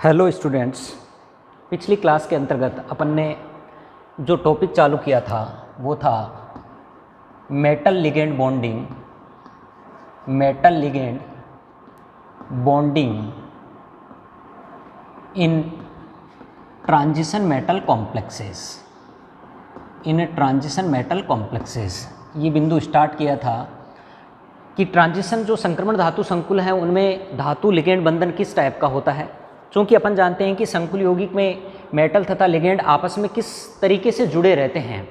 Hello students, पिछली class के अंतर्गत अपन ने जो टॉपिक चालू किया था वो था metal ligand bonding in transition metal complexes. ये बिंदु स्टार्ट किया था कि ट्रांजिशन जो संक्रमण धातु संकुल हैं उनमें धातु लिगेंड बंधन किस टाइप का होता है। चूँकि अपन जानते हैं कि संकुल यौगिक में मेटल तथा लिगेंड आपस में किस तरीके से जुड़े रहते हैं,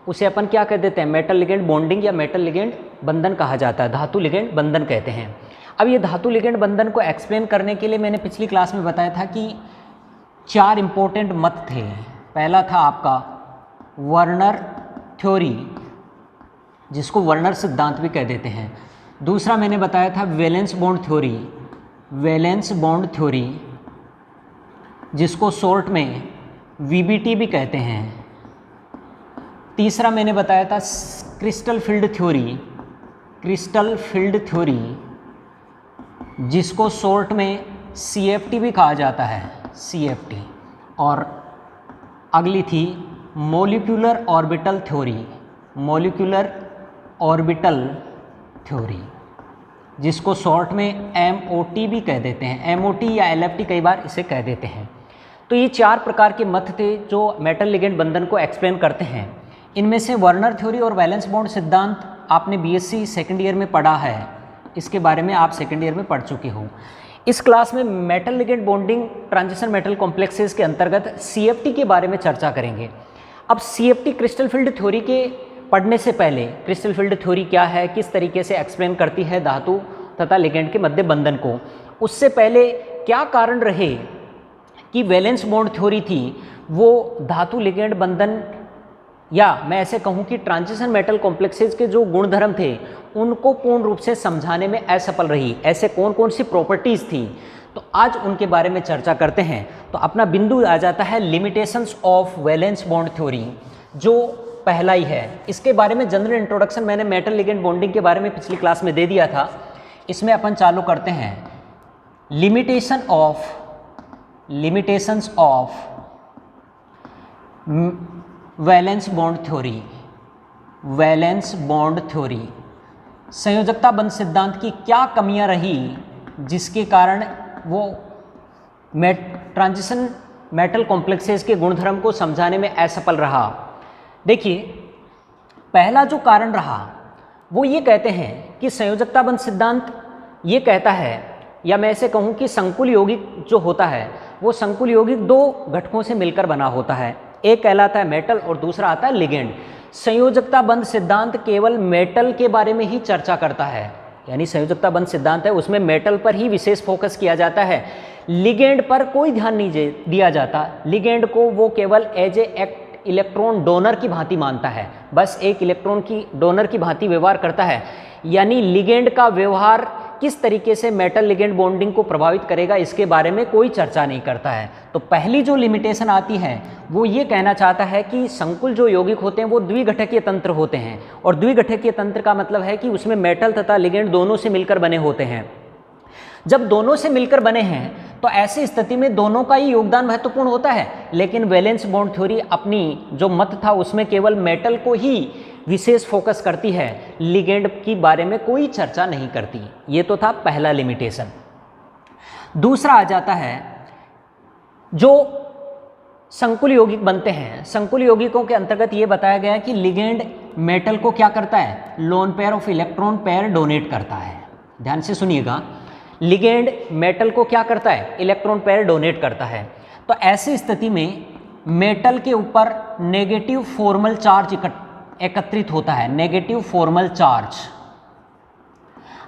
उसे अपन क्या कह देते हैं, मेटल लिगेंड बॉन्डिंग या मेटल लिगेंड बंधन कहा जाता है, धातु लिगेंड बंधन कहते हैं। अब ये धातु लिगेंड बंधन को एक्सप्लेन करने के लिए मैंने पिछली क्लास में बताया था कि 4 इम्पोर्टेंट मत थे। पहला था आपका वर्नर थ्योरी, जिसको वर्नर सिद्धांत भी कह देते हैं। दूसरा मैंने बताया था वैलेंस बॉन्ड थ्योरी, जिसको शॉर्ट में वीबीटी भी कहते हैं। तीसरा मैंने बताया था क्रिस्टल फील्ड थ्योरी, जिसको शॉर्ट में सीएफटी भी कहा जाता है, सीएफटी। और अगली थी मॉलिक्यूलर ऑर्बिटल थ्योरी, जिसको शॉर्ट में एमओटी भी कह देते हैं, एमओटी या एलएफटी कई बार इसे कह देते हैं। तो ये 4 प्रकार के मत थे जो मेटल लिगेंड बंधन को एक्सप्लेन करते हैं। इनमें से वर्नर थ्योरी और वैलेंस बॉन्ड सिद्धांत आपने बीएससी सेकेंड ईयर में पढ़ा है, इसके बारे में आप सेकेंड ईयर में पढ़ चुके हो। इस क्लास में metal ligand bonding transition metal complexes के अंतर्गत सीएफटी के बारे में चर्चा करेंगे। अब सीएफटी क्रिस्टल फील्ड थ्योरी के पढ़ने से पहले क्रिस्टल फील्ड थ्योरी क्या है, किस तरीके से एक्सप्लेन करती है धातु तथा लिगेंड के मध्य बंधन को, उससे पहले क्या कारण रहे कि वैलेंस बॉन्ड थ्योरी थी वो धातु लिगेंड बंधन, या मैं ऐसे कहूँ कि ट्रांजिशन मेटल कॉम्प्लेक्सेस के जो गुणधर्म थे उनको पूर्ण रूप से समझाने में असफल रही। ऐसे कौन कौन सी प्रॉपर्टीज़ थी, तो आज उनके बारे में चर्चा करते हैं। तो अपना बिंदु आ जाता है limitations of valence bond theory, जो पहला ही है। इसके बारे में जनरल इंट्रोडक्शन मैंने मेटल लिगेंड बॉन्डिंग के बारे में पिछली क्लास में दे दिया था। इसमें अपन चालू करते हैं limitations of valence bond theory. संयोजकता बंध सिद्धांत की क्या कमियां रही जिसके कारण वो ट्रांजिशन मेटल कॉम्प्लेक्सेस के गुणधर्म को समझाने में असफल रहा। देखिए, पहला जो कारण रहा वो ये कहते हैं कि संयोजकता बंध सिद्धांत ये कहता है, या मैं ऐसे कहूँ कि संकुल यौगिक जो होता है वो संकुल यौगिक 2 घटकों से मिलकर बना होता है। एक कहलाता है मेटल और दूसरा आता है लिगेंड। संयोजकता बंध सिद्धांत केवल मेटल के बारे में ही चर्चा करता है, यानी संयोजकता बंध सिद्धांत है उसमें मेटल पर ही विशेष फोकस किया जाता है, लिगेंड पर कोई ध्यान नहीं दिया जाता। लिगेंड को वो केवल एज ए इलेक्ट्रॉन डोनर की भांति मानता है, बस एक इलेक्ट्रॉन की डोनर की भांति व्यवहार करता है। यानी लिगेंड का व्यवहार किस तरीके से मेटल लिगेंड बॉन्डिंग को प्रभावित करेगा इसके बारे में कोई चर्चा नहीं करता है। तो पहली जो लिमिटेशन आती है वो ये कहना चाहता है कि संकुल जो यौगिक होते हैं वो द्विघटकीय तंत्र होते हैं, और द्विघटकीय तंत्र का मतलब है कि उसमें मेटल तथा लिगेंड दोनों से मिलकर बने होते हैं। जब दोनों से मिलकर बने हैं तो ऐसी स्थिति में दोनों का ही योगदान महत्वपूर्ण होता है, लेकिन वैलेंस बॉन्ड थ्योरी अपनी जो मत था उसमें केवल मेटल को ही विशेष फोकस करती है, लिगेंड की बारे में कोई चर्चा नहीं करती। ये तो था पहला लिमिटेशन। दूसरा आ जाता है जो संकुल यौगिक बनते हैं, संकुल यौगिकों के अंतर्गत ये बताया गया है कि लिगेंड मेटल को क्या करता है, lone pair of electron pair donate करता है। ध्यान से सुनिएगा, लिगेंड मेटल को क्या करता है, इलेक्ट्रॉन पेयर डोनेट करता है। तो ऐसी स्थिति में मेटल के ऊपर नेगेटिव फॉर्मल चार्ज एकत्रित होता है, नेगेटिव फॉर्मल चार्ज।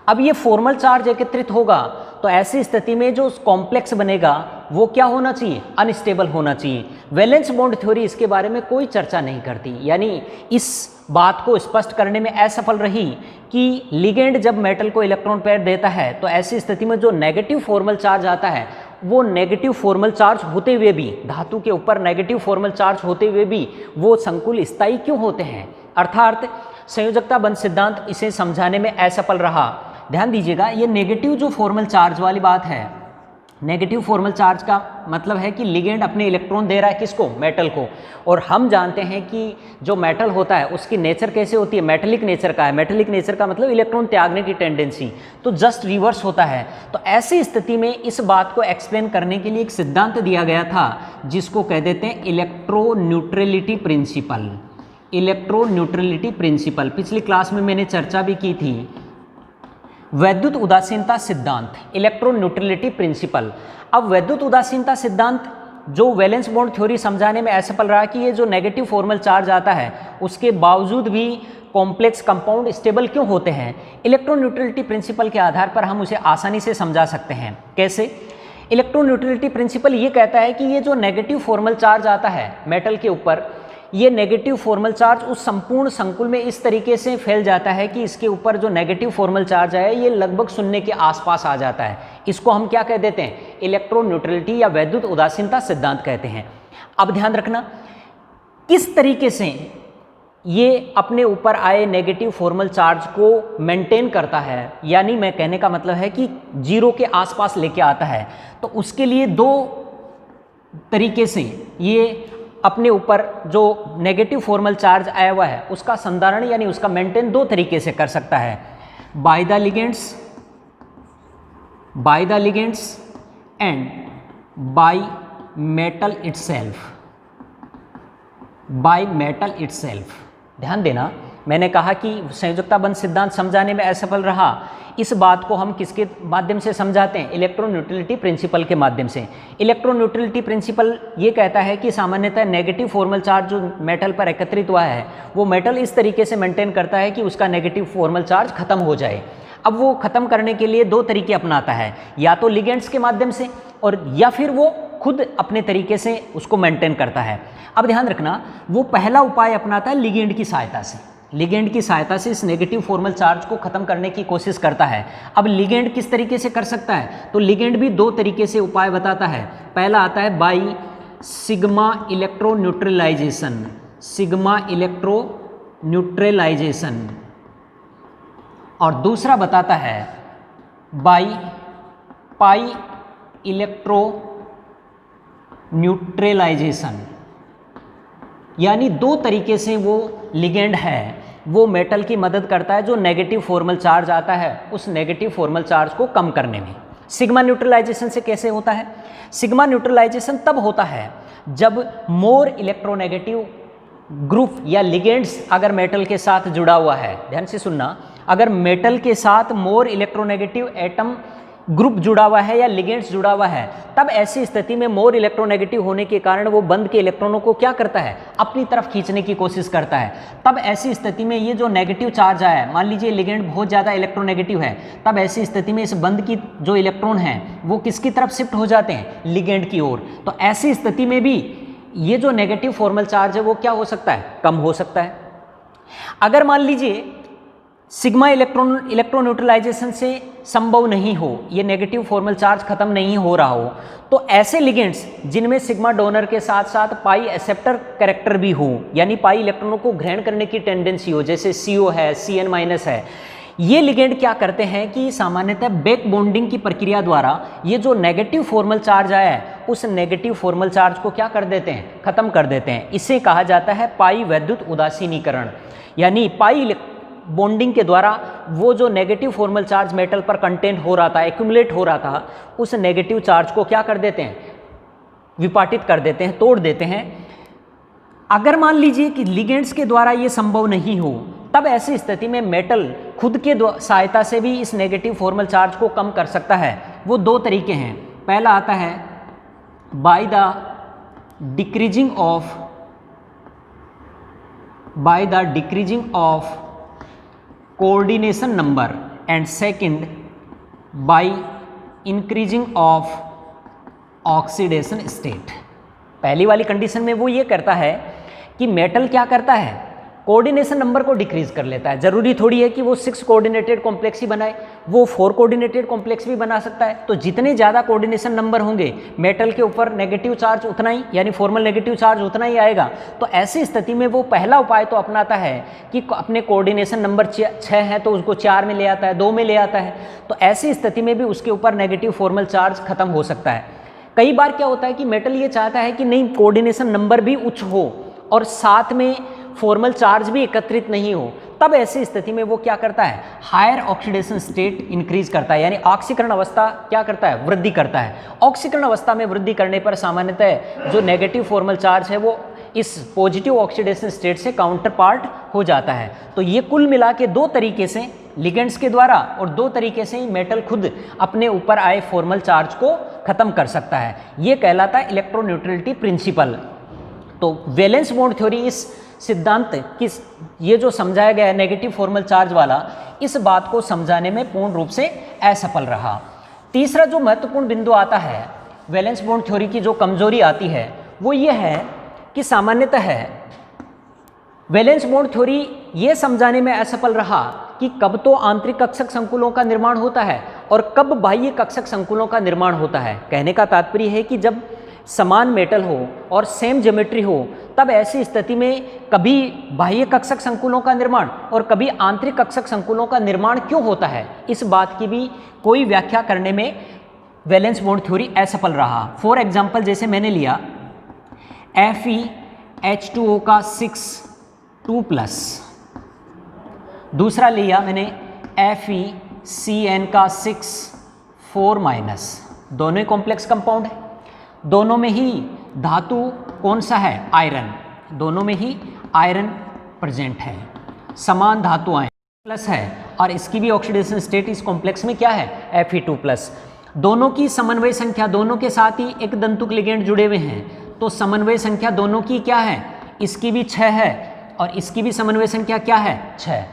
अब ये फॉर्मल चार्ज एकत्रित होगा तो ऐसी स्थिति में जो कॉम्प्लेक्स बनेगा वो क्या होना चाहिए, अनस्टेबल होना चाहिए। वैलेंस बॉन्ड थ्योरी इसके बारे में कोई चर्चा नहीं करती, यानी इस बात को स्पष्ट करने में असफल रही कि लिगेंड जब मेटल को इलेक्ट्रॉन पेयर देता है तो ऐसी स्थिति में जो नेगेटिव फॉर्मल चार्ज आता है वो नेगेटिव फॉर्मल चार्ज होते हुए भी, धातु के ऊपर नेगेटिव फॉर्मल चार्ज होते हुए भी वो संकुल स्थायी क्यों होते हैं, अर्थात संयोजकता बंध सिद्धांत इसे समझाने में असफल रहा। ध्यान दीजिएगा, ये नेगेटिव जो फॉर्मल चार्ज वाली बात है नेगेटिव फॉर्मल चार्ज का मतलब है कि लिगेंड अपने इलेक्ट्रॉन दे रहा है किसको, मेटल को। और हम जानते हैं कि जो मेटल होता है उसकी नेचर कैसे होती है, मेटेलिक नेचर का है। मेटेलिक नेचर का मतलब इलेक्ट्रॉन त्यागने की टेंडेंसी, तो जस्ट रिवर्स होता है। तो ऐसी स्थिति में इस बात को एक्सप्लेन करने के लिए एक सिद्धांत दिया गया था जिसको कह देते हैं इलेक्ट्रोन्यूट्रलिटी प्रिंसिपल। इलेक्ट्रोन्यूट्रलिटी प्रिंसिपल पिछली क्लास में मैंने चर्चा भी की थी। वैद्युत उदासीनता सिद्धांत, इलेक्ट्रोन्यूट्रलिटी प्रिंसिपल। अब वैद्युत उदासीनता सिद्धांत जो वैलेंस बॉन्ड थ्योरी समझाने में असफल रहा कि ये जो नेगेटिव फॉर्मल चार्ज आता है उसके बावजूद भी कॉम्प्लेक्स कंपाउंड स्टेबल क्यों होते हैं, इलेक्ट्रोन्यूट्रलिटी प्रिंसिपल के आधार पर हम उसे आसानी से समझा सकते हैं। कैसे? इलेक्ट्रोन्यूट्रलिटी प्रिंसिपल ये कहता है कि ये जो नेगेटिव फॉर्मल चार्ज आता है मेटल के ऊपर, ये नेगेटिव फॉर्मल चार्ज उस संपूर्ण संकुल में इस तरीके से फैल जाता है कि इसके ऊपर जो नेगेटिव फॉर्मल चार्ज है ये लगभग शून्य के आसपास आ जाता है। इसको हम क्या कह देते हैं, इलेक्ट्रोन्यूट्रलिटी या वैद्युत उदासीनता सिद्धांत कहते हैं। अब ध्यान रखना किस तरीके से ये अपने ऊपर आए नेगेटिव फॉर्मल चार्ज को मेंटेन करता है, यानी मैं कहने का मतलब है कि जीरो के आसपास लेके आता है। तो उसके लिए दो तरीके से ये अपने ऊपर जो नेगेटिव फॉर्मल चार्ज आया हुआ है उसका संधारण यानी उसका मेंटेन दो तरीके से कर सकता है, by the ligands and by metal itself. ध्यान देना, मैंने कहा कि संयोजकता बंध सिद्धांत समझाने में असफल रहा। इस बात को हम किसके माध्यम से समझाते हैं, इलेक्ट्रोन्यूट्रलिटी प्रिंसिपल के माध्यम से। इलेक्ट्रोन्यूट्रलिटी प्रिंसिपल ये कहता है कि सामान्यतः नेगेटिव फॉर्मल चार्ज जो मेटल पर एकत्रित हुआ है वो मेटल इस तरीके से मेंटेन करता है कि उसका नेगेटिव फॉर्मल चार्ज खत्म हो जाए। अब वो खत्म करने के लिए दो तरीके अपनाता है, या तो लिगेंड्स के माध्यम से और या फिर वो खुद अपने तरीके से उसको मेंटेन करता है। अब ध्यान रखना, वो पहला उपाय अपनाता है लिगेंड की सहायता से। लिगेंड की सहायता से इस नेगेटिव फॉर्मल चार्ज को खत्म करने की कोशिश करता है। अब लिगेंड किस तरीके से कर सकता है, तो लिगेंड भी दो तरीके से उपाय बताता है। पहला आता है बाई सिग्मा इलेक्ट्रोन्यूट्रलाइजेशन, और दूसरा बताता है बाई पाई इलेक्ट्रोन्यूट्रलाइजेशन। यानी दो तरीके से वो लिगेंड है वो मेटल की मदद करता है जो नेगेटिव फॉर्मल चार्ज आता है उस नेगेटिव फॉर्मल चार्ज को कम करने में। सिग्मा न्यूट्रलाइजेशन से कैसे होता है, सिग्मा न्यूट्रलाइजेशन तब होता है जब मोर इलेक्ट्रोनेगेटिव ग्रुप या लिगेंड्स अगर मेटल के साथ जुड़ा हुआ है। ध्यान से सुनना, अगर मेटल के साथ मोर इलेक्ट्रोनेगेटिव एटम ग्रुप जुड़ा हुआ है या लिगेंड्स जुड़ा हुआ है, तब ऐसी स्थिति में मोर इलेक्ट्रोनेगेटिव होने के कारण वो बंध के इलेक्ट्रॉनों को क्या करता है, अपनी तरफ खींचने की कोशिश करता है। तब ऐसी स्थिति में ये जो नेगेटिव चार्ज आया है, मान लीजिए लिगेंड बहुत ज़्यादा इलेक्ट्रोनेगेटिव है, तब ऐसी स्थिति में इस बंध की जो इलेक्ट्रॉन है वो किसकी तरफ शिफ्ट हो जाते हैं, लिगेंड की ओर। तो ऐसी स्थिति में भी ये जो नेगेटिव फॉर्मल चार्ज है वो क्या हो सकता है, कम हो सकता है। अगर मान लीजिए सिग्मा इलेक्ट्रोन्यूट्रलाइजेशन से संभव नहीं हो, ये नेगेटिव फॉर्मल चार्ज खत्म नहीं हो रहा हो, तो ऐसे लिगेंड्स जिनमें सिग्मा डोनर के साथ साथ पाई एक्सेप्टर कैरेक्टर भी हो, यानी पाई इलेक्ट्रॉनों को ग्रहण करने की टेंडेंसी हो, जैसे CO है, CN- है, ये लिगेंड क्या करते हैं कि सामान्यतः बैक बॉन्डिंग की प्रक्रिया द्वारा ये जो नेगेटिव फॉर्मल चार्ज आया है उस नेगेटिव फॉर्मल चार्ज को क्या कर देते हैं, खत्म कर देते हैं। इसे कहा जाता है पाई वैद्युत उदासीनीकरण। यानी पाई बॉन्डिंग के द्वारा वो जो नेगेटिव फॉर्मल चार्ज मेटल पर कंटेंट हो रहा था, एक्यूमुलेट हो रहा था, उस नेगेटिव चार्ज को क्या कर देते हैं, विपाटित कर देते हैं, तोड़ देते हैं। अगर मान लीजिए कि लिगेंड्स के द्वारा ये संभव नहीं हो, तब ऐसी स्थिति में मेटल खुद के सहायता से भी इस नेगेटिव फॉर्मल चार्ज को कम कर सकता है। वो दो तरीके हैं, पहला आता है by the decreasing of coordination number and second by increasing of oxidation state. पहली वाली कंडीशन में वो ये करता है कि मेटल क्या करता है, कोऑर्डिनेशन नंबर को डिक्रीज कर लेता है। जरूरी थोड़ी है कि वो 6 कोऑर्डिनेटेड कॉम्प्लेक्स ही बनाए, वो 4 कोऑर्डिनेटेड कॉम्प्लेक्स भी बना सकता है। तो जितने ज़्यादा कोऑर्डिनेशन नंबर होंगे मेटल के ऊपर नेगेटिव चार्ज उतना ही, यानी फॉर्मल नेगेटिव चार्ज उतना ही आएगा। तो ऐसी स्थिति में वो पहला उपाय तो अपनाता है कि अपने कोऑर्डिनेशन नंबर 6 है तो उसको 4 में ले आता है, 2 में ले आता है। तो ऐसी स्थिति में भी उसके ऊपर नेगेटिव फॉर्मल चार्ज खत्म हो सकता है। कई बार क्या होता है कि मेटल ये चाहता है कि नहीं कोऑर्डिनेशन नंबर भी उच्च हो और साथ में फॉर्मल चार्ज भी एकत्रित नहीं हो, तब ऐसी स्थिति में वो क्या करता है, हायर ऑक्सीडेशन स्टेट इंक्रीज करता है, यानी ऑक्सीकरण अवस्था क्या करता है, वृद्धि करता है। ऑक्सीकरण अवस्था में वृद्धि करने पर सामान्यतः जो नेगेटिव फॉर्मल चार्ज है वो इस पॉजिटिव ऑक्सीडेशन स्टेट से काउंटर पार्ट हो जाता है। तो ये कुल मिला के 2 तरीके से, लिगेंड्स के द्वारा और 2 तरीके से ही मेटल खुद अपने ऊपर आए फॉर्मल चार्ज को खत्म कर सकता है। ये कहलाता है इलेक्ट्रोन्यूट्रलिटी प्रिंसिपल। तो वैलेंस बॉन्ड थ्योरी इस सिद्धांत की, ये जो समझाया गया है नेगेटिव फॉर्मल चार्ज वाला, इस बात को समझाने में पूर्ण रूप से असफल रहा। तीसरा जो महत्वपूर्ण बिंदु आता है वैलेंस बॉन्ड थ्योरी की, जो कमजोरी आती है वो ये है कि सामान्यतः वैलेंस बॉन्ड थ्योरी ये समझाने में असफल रहा कि कब तो आंतरिक कक्षक संकुलों का निर्माण होता है और कब बाह्य कक्षक संकुलों का निर्माण होता है। कहने का तात्पर्य है कि जब समान मेटल हो और सेम ज्योमेट्री हो तब ऐसी स्थिति में कभी बाह्य कक्षक संकुलों का निर्माण और कभी आंतरिक कक्षक संकुलों का निर्माण क्यों होता है, इस बात की भी कोई व्याख्या करने में वैलेंस बॉन्ड थ्योरी असफल रहा। फॉर एग्जांपल जैसे मैंने लिया FeH2O का 6 2+, दूसरा लिया मैंने FeCN का 6 4-, दोनों ही कॉम्प्लेक्स कंपाउंड है, दोनों में ही धातु कौन सा है, आयरन, दोनों में ही आयरन प्रेजेंट है, समान धातुएं प्लस है और इसकी भी ऑक्सीडेशन स्टेट इस कॉम्प्लेक्स में क्या है, Fe2+। दोनों की समन्वय संख्या, दोनों के साथ ही एक दंतुक लिगेंड जुड़े हुए हैं तो समन्वय संख्या दोनों की क्या है, इसकी भी 6 है और इसकी भी समन्वय संख्या क्या है, 6।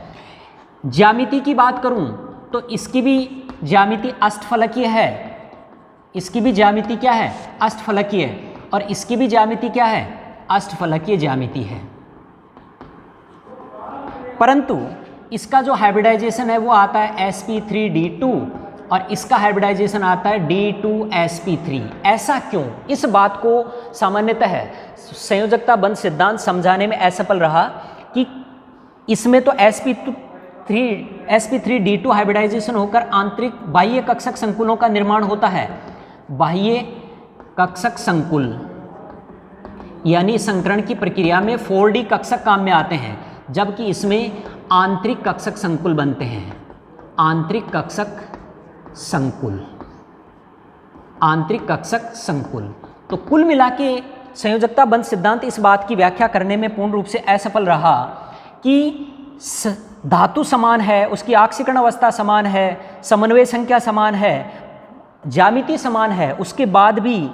ज्यामिति की बात करूं तो इसकी भी ज्यामिति अष्टफलकीय है, इसकी भी ज्यामिति क्या है, अष्टफलकीय, और इसकी भी ज्यामिति क्या है, अष्टफलकीय ज्यामिति है। परंतु इसका जो हाइब्रिडाइजेशन है वो आता है sp3d2 और इसका हाइब्रिडाइजेशन आता है d2sp3। ऐसा क्यों, इस बात को सामान्यतः संयोजकता बंध सिद्धांत समझाने में असफल रहा कि इसमें तो sp3d2 हाइब्रिडाइजेशन होकर आंतरिक बाह्य कक्षक संकुलों का निर्माण होता है, बाह्य कक्षक संकुल, यानी संकरण की प्रक्रिया में 4D कक्षक काम में आते हैं, जबकि इसमें आंतरिक कक्षक संकुल बनते हैं, आंतरिक कक्षक संकुल, आंतरिक कक्षक संकुल। तो कुल मिला के संयोजकता बंध सिद्धांत इस बात की व्याख्या करने में पूर्ण रूप से असफल रहा कि धातु समान है, उसकी ऑक्सीकरण अवस्था समान है, समन्वय संख्या समान है, ज्यामिति समान है, उसके बाद भी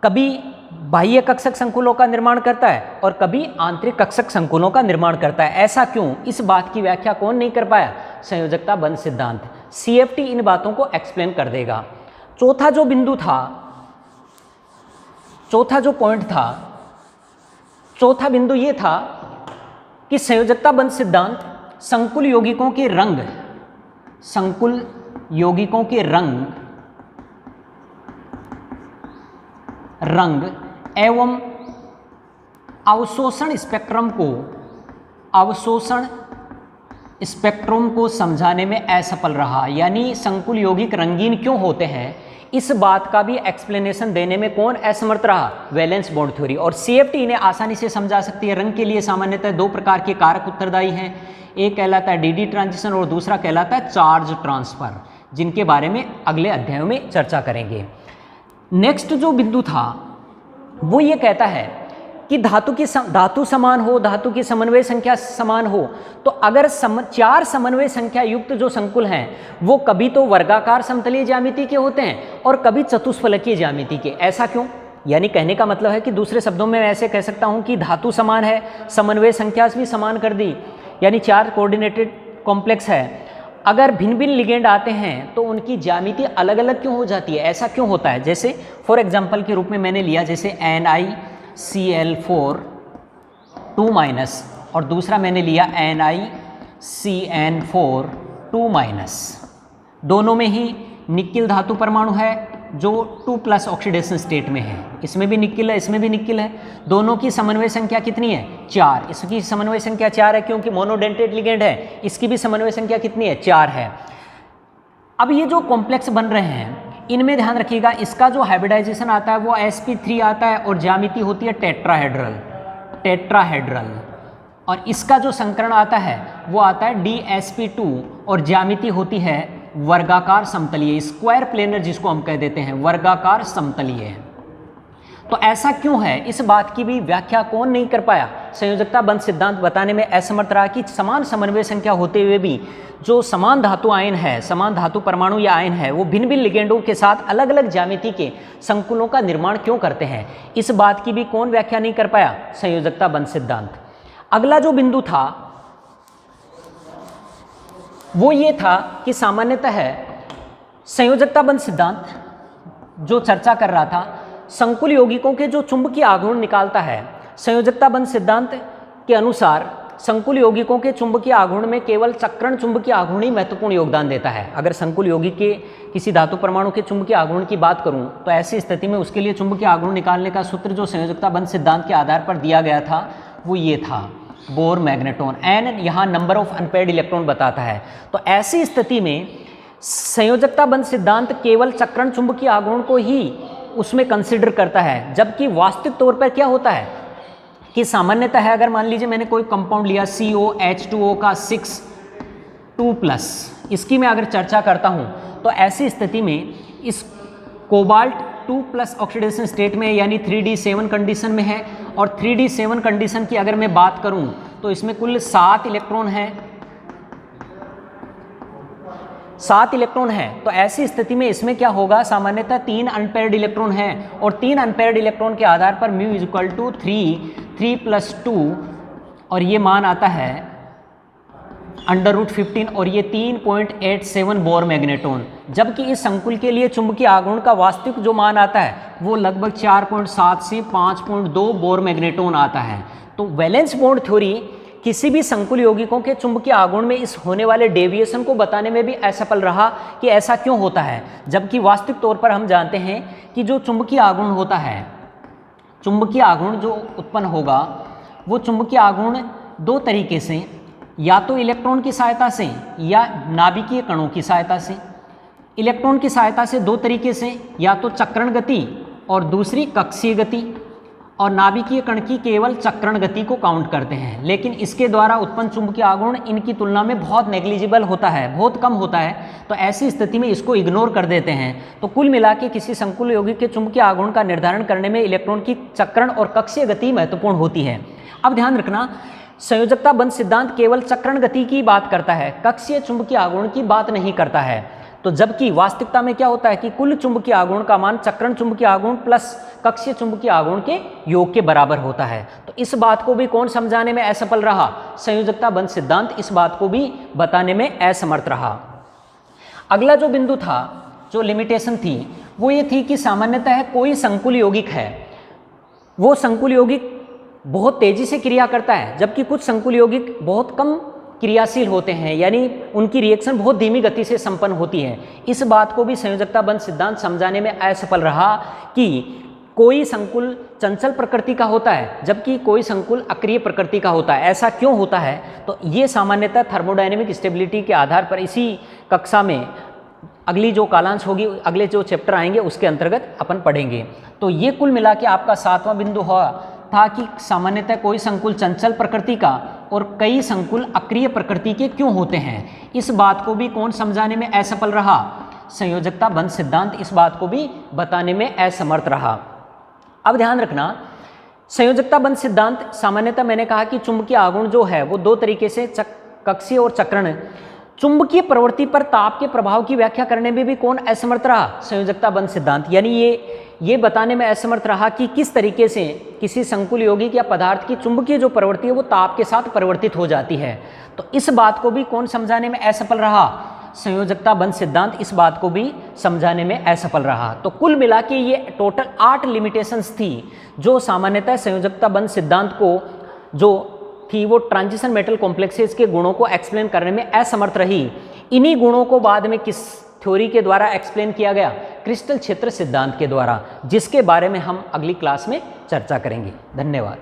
कभी बाह्य कक्षक संकुलों का निर्माण करता है और कभी आंतरिक कक्षक संकुलों का निर्माण करता है। ऐसा क्यों, इस बात की व्याख्या कौन नहीं कर पाया, संयोजकता बंध सिद्धांत। CFT इन बातों को एक्सप्लेन कर देगा। चौथा जो बिंदु था, चौथा जो पॉइंट था, चौथा बिंदु ये था कि संयोजकता बंध सिद्धांत संकुल यौगिकों के रंग, संकुल यौगिकों के रंग एवं अवशोषण स्पेक्ट्रम को, अवशोषण स्पेक्ट्रम को समझाने में असफल रहा। यानी संकुल यौगिक रंगीन क्यों होते हैं, इस बात का भी एक्सप्लेनेशन देने में कौन असमर्थ रहा, वैलेंस बॉन्ड थ्योरी। और CFT इन्हें आसानी से समझा सकती है। रंग के लिए सामान्यतः 2 प्रकार के कारक उत्तरदायी हैं, एक कहलाता है DD ट्रांजिशन और दूसरा कहलाता है चार्ज ट्रांसफर, जिनके बारे में अगले अध्यायों में चर्चा करेंगे। नेक्स्ट जो बिंदु था वो ये कहता है कि धातु समान हो, धातु की समन्वय संख्या समान हो, तो अगर 4 समन्वय संख्या युक्त जो संकुल हैं वो कभी तो वर्गाकार समतलीय ज्यामिति के होते हैं और कभी चतुष्फलकीय ज्यामिति के। ऐसा क्यों, यानी कहने का मतलब है कि दूसरे शब्दों में मैं ऐसे कह सकता हूं कि धातु समान है, समन्वय संख्या भी समान कर दी, यानी 4 कोऑर्डिनेटेड कॉम्प्लेक्स है। अगर भिन्न भिन्न लिगेंड आते हैं तो उनकी ज्यामिति अलग अलग क्यों हो जाती है, ऐसा क्यों होता है। जैसे फॉर एग्जांपल के रूप में मैंने लिया जैसे NiCl4 2- और दूसरा मैंने लिया NiCN4 2-। दोनों में ही निकिल धातु परमाणु है जो 2+ ऑक्सीडेशन स्टेट में है। इसमें भी निकिल है, इसमें भी निकिल है। दोनों की समन्वय संख्या कितनी है? 4। इसकी समन्वय संख्या 4 है क्योंकि मोनोडेंटेट लिगेंड है। इसकी भी समन्वय संख्या कितनी है? 4 है। अब ये जो कॉम्प्लेक्स बन रहे हैं इनमें ध्यान रखिएगा, इसका जो हाइब्रिडाइजेशन आता है वो sp3 आता है और ज्यामिति होती है टेट्राहेड्रल। और इसका जो संकरण आता है वो आता है dsp2 और ज्यामिति होती है वर्गाकार समतलीय, स्क्वायर प्लेनर जिसको हम कह देते हैं, वर्गाकार समतलीय। तो ऐसा क्यों है, इस बात की भी व्याख्या कौन नहीं कर पाया? संयोजकता बंध सिद्धांत बताने में असमर्थ रहा कि समान समन्वय संख्या होते हुए भी जो समान धातु आयन है, समान धातु परमाणु या आयन है, वो भिन्न भिन्न लिगेंडों के साथ अलग अलग ज्यामिति के संकुलों का निर्माण क्यों करते हैं। इस बात की भी कौन व्याख्या नहीं कर पाया? संयोजकता बंध सिद्धांत। अगला जो बिंदु था वो ये था कि सामान्यतः संयोजकता बंध सिद्धांत जो चर्चा कर रहा था, संकुल यौगिकों के जो चुंबकीय आघूर्ण निकालता है। संयोजकता बंध सिद्धांत के अनुसार संकुल यौगिकों के चुंबकीय आघूर्ण में केवल चक्रण चुंबकीय आघूर्ण ही महत्वपूर्ण योगदान देता है। अगर संकुल यौगिक के किसी धातु परमाणु के चुंबकीय आघूर्ण की बात करूं तो ऐसी स्थिति में उसके लिए चुंबकीय आघूर्ण निकालने का सूत्र जो संयोजकता बंध सिद्धांत के आधार पर दिया गया था वो ये था, बोर मैग्नेटोन। एन यहाँ नंबर ऑफ अनपेयर्ड इलेक्ट्रॉन बताता है। तो ऐसी स्थिति में संयोजकता बंध सिद्धांत केवल चक्रण चुंबकीय आघूर्ण को ही उसमें कंसिडर करता है, जबकि वास्तविक तौर पर क्या होता है कि सामान्यतः अगर मान लीजिए मैंने कोई कंपाउंड लिया COH2O का 6 इसकी मैं अगर चर्चा करता हूं तो ऐसी स्थिति में इस कोबाल्ट 2+ ऑक्सीडेशन स्टेट में यानी 3d7 कंडीशन में है। और 3d7 कंडीशन की अगर मैं बात करूं तो इसमें कुल 7 इलेक्ट्रॉन है, 7 इलेक्ट्रॉन है। तो ऐसी स्थिति में इसमें क्या होगा, सामान्यतः 3 अनपेयर्ड इलेक्ट्रॉन है और 3 अनपेयर्ड इलेक्ट्रॉन के आधार पर μ = 3 + 2 और ये मान आता है √15 और ये 3.87 बोर मैग्नेटोन। जबकि इस संकुल के लिए चुंबकीय आघूर्ण का वास्तविक जो मान आता है वो लगभग 4.7 से 5.2 बोर मैग्नेटोन आता है। तो वैलेंस बॉन्ड थ्योरी किसी भी संकुल यौगिकों के चुंबकीय आघूर्ण में इस होने वाले डेविएशन को बताने में भी असफल रहा कि ऐसा क्यों होता है, जबकि वास्तविक तौर पर हम जानते हैं कि जो चुंबकीय आघूर्ण होता है, चुंबकीय आघूर्ण जो उत्पन्न होगा वो चुंबकीय आघूर्ण 2 तरीके से, या तो इलेक्ट्रॉन की सहायता से या नाभिकीय कणों की सहायता से। इलेक्ट्रॉन की सहायता से 2 तरीके से, या तो चक्रण गति और दूसरी कक्षीय गति, और नाभिकीय कण की केवल चक्रण गति को काउंट करते हैं। लेकिन इसके द्वारा उत्पन्न चुंबकीय आघूर्ण इनकी तुलना में बहुत नेग्लिजिबल होता है, बहुत कम होता है। तो ऐसी स्थिति में इसको इग्नोर कर देते हैं। तो कुल मिला के किसी संकुल यौगिक के चुंबकीय आघूर्ण का निर्धारण करने में इलेक्ट्रॉन की चक्रण और कक्षीय गति महत्वपूर्ण होती है। अब ध्यान रखना, संयोजकता बंध सिद्धांत केवल चक्रण गति की बात करता है, कक्षीय चुंबकीय आघूर्ण की बात नहीं करता है। तो जबकि वास्तविकता में क्या होता है कि कुल चुंबकीय आघूर्ण का मान चक्रण चुंबकीय आघूर्ण प्लस कक्षीय चुंबकीय आघूर्ण के योग के बराबर होता है। तो इस बात को भी कौन समझाने में असफल रहा? संयोजकता बंध सिद्धांत इस बात को भी बताने में असमर्थ रहा। अगला जो बिंदु था, जो लिमिटेशन थी, वो ये थी कि सामान्यतः कोई संकुल यौगिक है, वो संकुल यौगिक बहुत तेजी से क्रिया करता है, जबकि कुछ संकुल यौगिक बहुत कम क्रियाशील होते हैं, यानी उनकी रिएक्शन बहुत धीमी गति से संपन्न होती है। इस बात को भी संयोजकता बंध सिद्धांत समझाने में असफल रहा कि कोई संकुल चंचल प्रकृति का होता है जबकि कोई संकुल अक्रिय प्रकृति का होता है। ऐसा क्यों होता है? तो ये सामान्यतः थर्मोडायनेमिक स्टेबिलिटी के आधार पर इसी कक्षा में अगली जो कालांश होगी, अगले जो चैप्टर आएंगे उसके अंतर्गत अपन पढ़ेंगे। तो ये कुल मिला के आपका 7वां बिंदु था कि सामान्यतः कोई संकुल चंचल प्रकृति का और कई संकुल अक्रिय प्रकृति के क्यों होते हैं। इस बात को भी कौन समझाने में असफल रहा? संयोजकता बंध सिद्धांत इस बात को भी बताने में असमर्थ रहा। अब ध्यान रखना, संयोजकता बंध सिद्धांत सामान्यतः मैंने कहा कि चुंबकीय आघूर्ण जो है वो 2 तरीके से, कक्षीय और चक्रण। चुंबकीय प्रवृत्ति पर ताप के प्रभाव की व्याख्या करने में भी कौन असमर्थ रहा? संयोजकता बंध सिद्धांत। यानी ये बताने में असमर्थ रहा कि किस तरीके से किसी संकुल यौगिक या पदार्थ की चुंबकीय जो प्रवृत्ति है वो ताप के साथ परिवर्तित हो जाती है। तो इस बात को भी कौन समझाने में असफल रहा? संयोजकता बंध सिद्धांत इस बात को भी समझाने में असफल रहा। तो कुल मिला के ये टोटल 8 लिमिटेशंस थी जो सामान्यतः संयोजकता बंध सिद्धांत को जो थी वो ट्रांजिशन मेटल कॉम्प्लेक्सेस के गुणों को एक्सप्लेन करने में असमर्थ रही। इन्हीं गुणों को बाद में थ्योरी के द्वारा एक्सप्लेन किया गया? क्रिस्टल क्षेत्र सिद्धांत के द्वारा, जिसके बारे में हम अगली क्लास में चर्चा करेंगे। धन्यवाद।